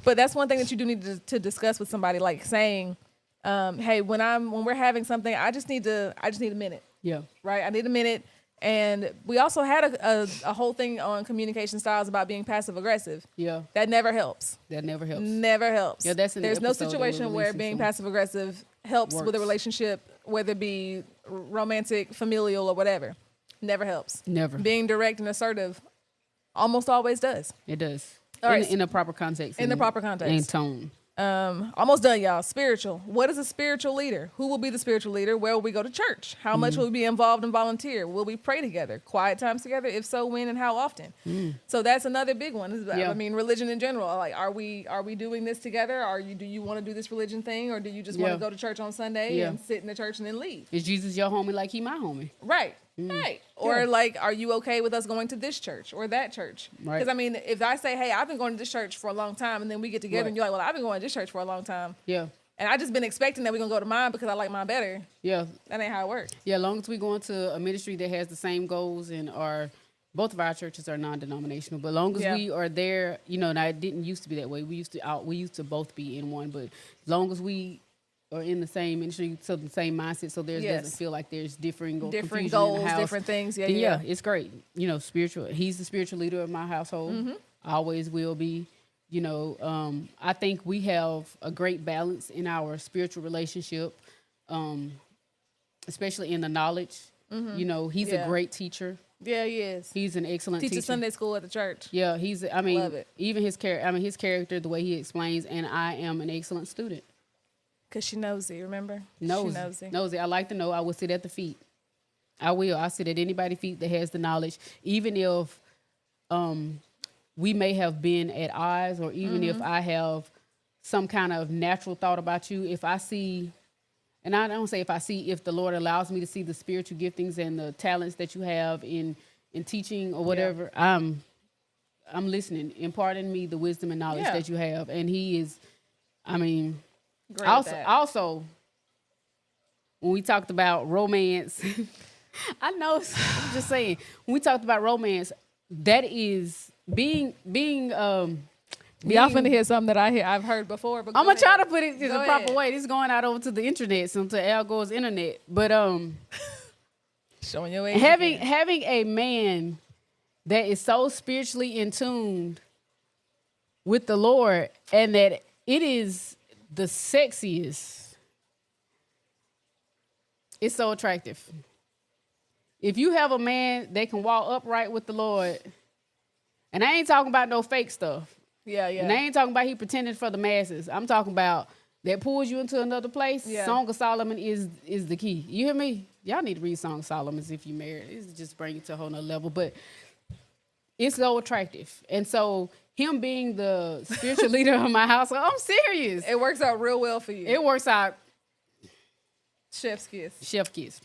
But that's one thing that you do need to discuss with somebody, like saying, hey, when we're having something, I just need a minute. Yeah. Right? I need a minute. And we also had a whole thing on communication styles about being passive aggressive. Yeah. That never helps. That never helps. Never helps. Yeah, that's in the There's no episode that situation we where released being from- passive aggressive helps with a Works. relationship, whether it be romantic, familial, or whatever. Never helps. Never. Being direct and assertive almost always does. It does. All right. In the proper context. In the and- proper context. And tone. Almost done, y'all. Spiritual. What is a spiritual leader? Who will be the spiritual leader? Where will we go to church? How much will we be involved and volunteer? Will we pray together? Quiet times together? If so, when and how often? So that's another big one. Yeah. I mean, religion in general. Like, are we doing this together? Do you want to do this religion thing, or do you just want Yeah. to go to church on Sunday Yeah. and sit in the church and then leave? Is Jesus your homie like he my homie? Right. Right. Or Yeah. like, are you okay with us going to this church or that church? Right. Because I mean, if I say, hey, I've been going to this church for a long time, and then we get together Right. and you're like, well, I've been going to this church for a long time, Yeah. and I just been expecting that we're gonna go to mine because I like mine better. Yeah. That ain't how it works. Yeah. As long as we go into a ministry that has the same goals and both of our churches are non-denominational, but long as Yeah. we are there, and it didn't used to be that way. We used to both be in one, but as long as we are in the same ministry, so the same mindset, so there Yes. doesn't feel like there's differing Different confusion in the goals, house, different things. Yeah, then yeah. it's great. Spiritual. He's the spiritual leader of my household. Mm-hmm. Always will be. I think we have a great balance in our spiritual relationship, especially in the knowledge. He's Mm-hmm. Yeah. a great teacher. Yeah, he is. He's an excellent teacher. Teaches Sunday school at the church. Yeah, Love it. even his character, the way he explains, and I am an excellent student. Cause she nosy, remember? She Nosy. nosy. I like to know. I will sit at the feet. I will. I sit at anybody's feet that has the knowledge, even if we may have been at odds, or even if I have some kind of natural thought about you. If I see, and I don't say if the Lord allows me to see the spiritual giftings and the talents that you have in teaching or whatever, I'm listening, imparting me the wisdom and knowledge Yeah. that you have, and He is. I mean. Great at that. Also, when we talked about romance, I'm just saying, when we talked about romance, that is being Y'all finna hear something that I've heard before. But I'm go gonna try ahead. to put it in Go the proper ahead. way. This is going out over to the internet, so to Al Gore's internet. But Showing your age. Having a man that is so spiritually in tune with the Lord, and that it is the sexiest. It's so attractive. If you have a man that can walk upright with the Lord, and I ain't talking about no fake stuff. Yeah. And I ain't talking about he pretending for the masses. I'm talking about that pulls you into another place. Yeah. Song of Solomon is the key. You hear me? Y'all need to read Song of Solomon if you married. It's just bring it to a whole nother level. But it's so attractive. And so him being the spiritual leader of my household, I'm serious. It works out real well for you. It works out Chef's kiss. chef kiss.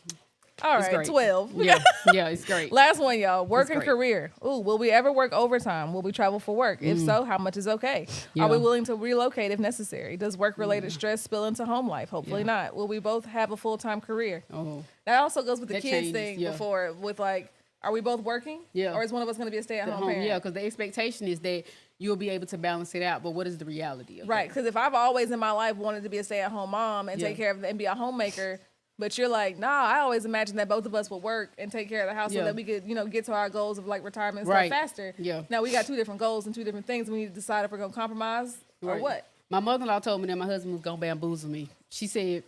All It's right, great. 12. Yeah, it's great. Last one, y'all. Work It's and great. career. Ooh, will we ever work overtime? Will we travel for work? If so, how much is okay? Yeah. Are we willing to relocate if necessary? Does work-related stress spill into home life? Hopefully Yeah. not. Will we both have a full-time career? Oh, That also goes with the That kids changes, thing yeah. before, with like, are we both working? Yeah. Or is one of us going to be a the stay-at-home home, parent? yeah, because the expectation is that you'll be able to balance it out. But what is the reality of Right, that? because if I've always in my life wanted to be a stay-at-home mom and take Yeah. care of and be a homemaker, but you're like, nah, I always imagined that both of us would work and take care of the house so Yeah. that we could, get to our goals of like retirement and Right. stuff faster. Yeah. Now we got two different goals and two different things. We need to decide if we're gonna compromise or Right. what. My mother-in-law told me that my husband was gonna bamboozle me. She said,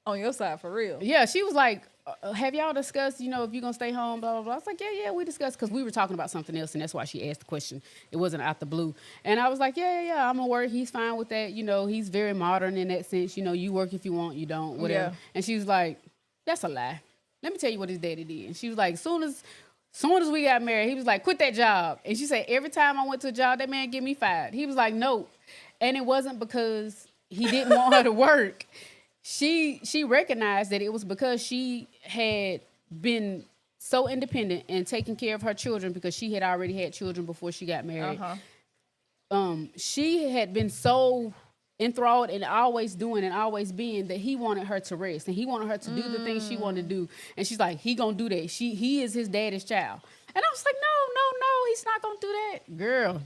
On your side, for real. yeah, she was like, have y'all discussed, if you're gonna stay home, blah, blah, blah. I was like, yeah, we discussed, because we were talking about something else, and that's why she asked the question. It wasn't out the blue. And I was like, yeah, I'm gonna work. He's fine with that. He's very modern in that sense. You work if you want, you don't, whatever. Yeah. And she was like, that's a lie. Let me tell you what his daddy did. And she was like, soon as we got married, he was like, quit that job. And she said, every time I went to a job, that man get me fired. He was like, no. And it wasn't because he didn't want her to work. She recognized that it was because she had been so independent and taking care of her children, because she had already had children before she got married. She had been so enthralled and always doing and always being that he wanted her to rest, and he wanted her to do the things she wanted to do. And she's like, he gonna do that. He is his daddy's child. And I was like, no, he's not gonna do that, girl.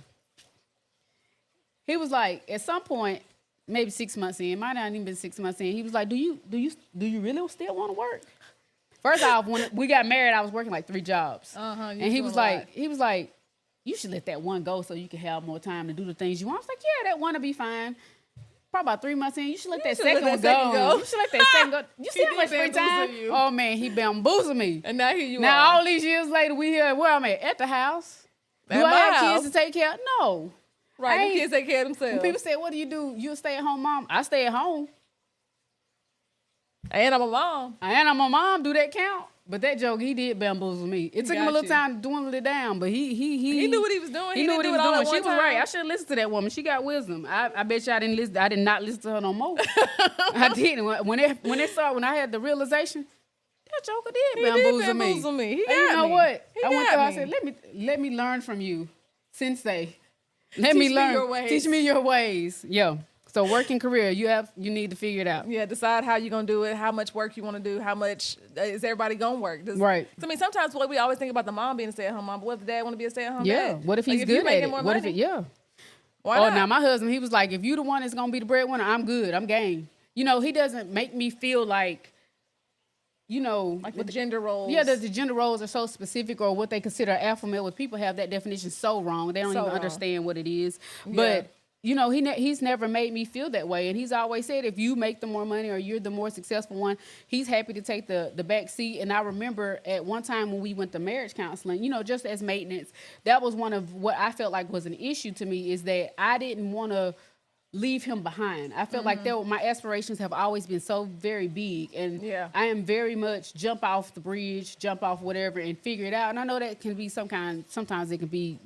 He was like, at some point, maybe 6 months in, might not even been 6 months in, he was like, do you really still want to work? First off, when we got married, I was working like 3 jobs. And he was like, you should let that one go so you can have more time to do the things you want. I was like, yeah, that one will be fine. Probably about 3 months in, you should let that second one go. You should let that second go. You see how much free time? bamboozle you. Oh man, he bamboozled me. And now here you Now are. all these years later, we here where I'm at the house. At Do I my have house. kids to take care of? No. Right, I the ain't- kids take care of themselves. When people say, what do? You a stay-at-home mom? I stay at home. And I'm a mom. And I'm a mom. Do that count? But that joke, he did bamboozle me. It took him a Got little you. time to dwindle it down, but he Knew what he was doing. He He knew didn't what do he it was all at doing. She one was right. time. I should have listened to that woman. She got wisdom. I bet you I didn't listen. I did not listen to her no more. I didn't. When I had the realization, that joker did He did bamboozle bamboozle me. He And you got know me. what? He I went got to her. I me. said, let me learn from you, Sensei. Let Teach me me learn. your ways. Teach me your ways. Yo. So working career, you need to figure it out. Yeah, decide how you're gonna do it, how much work you want to do, how much is everybody gonna work. Right. So, I mean, sometimes we always think about the mom being a stay-at-home mom, but what if the dad want to be a stay-at-home Yeah. dad? What if he's you good at making it? more What if money? Why not? now my husband, he was like, if you the one that's gonna be the breadwinner, I'm good. I'm game. He doesn't make me feel like, like the gender roles. Yeah, the gender roles are so specific, or what they consider alpha male. With people have that definition so wrong. They don't So even wrong. understand what it is. Yeah. But he's never made me feel that way, and he's always said, if you make the more money or you're the more successful one, he's happy to take the back seat. And I remember at one time when we went to marriage counseling, just as maintenance, that was one of what I felt like was an issue to me, is that I didn't want to leave him behind. I felt like my aspirations have always been so very big, and Yeah. I am very much jump off the bridge, jump off whatever, and figure it out. And I know that can be sometimes it can be,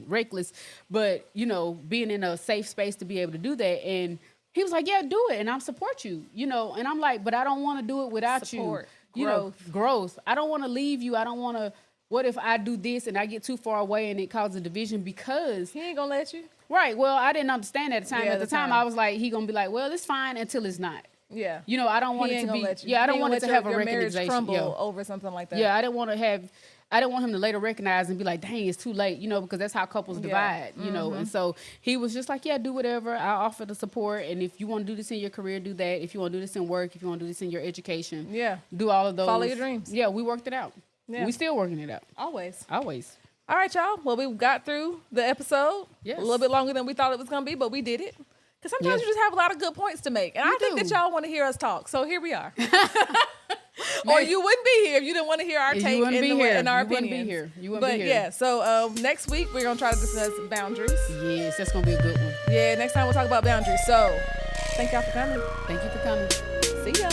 reckless, but, being in a safe space to be able to do that. And he was like, yeah, do it. And I'll support you, and I'm like, but I don't want to do it without Support, you. Growth. I don't want to leave you. I don't want to, what if I do this and I get too far away and it causes a division because He ain't gonna let you. right. Well, I didn't understand at the time. Yeah, At the the time, time. I was like, he gonna be like, well, it's fine until it's not. Yeah. I don't want He it ain't to gonna be. let you. Yeah, I He don't ain't want it gonna to let have a your marriage recognition. crumble Yeah. over something like that. Yeah, I didn't want to have. I didn't want him to later recognize and be like, dang, it's too late, you know, because that's how couples divide, you know. And so he was just like, yeah, do whatever. I offer the support. And if you want to do this in your career, do that. If you want to do this in work, if you want to do this in your education, do all of those. Follow your dreams. Yeah, we worked it out. Yeah. We still working it out. Always. Always. All right, y'all. Well, we got through the episode. Yes. A little bit longer than we thought it was going to be, but we did it. Because sometimes Yes. you just have a lot of good points to make. And You I think do. that y'all want to hear us talk. So here we are. Or you wouldn't be here if you didn't want to hear our You take wouldn't be and here. our You wouldn't be opinions. here. You wouldn't But be here. yeah, so next week we're going to try to discuss boundaries. Yes, that's going to be a good one. Yeah, next time we'll talk about boundaries. So thank y'all for coming. Thank you for coming. See ya.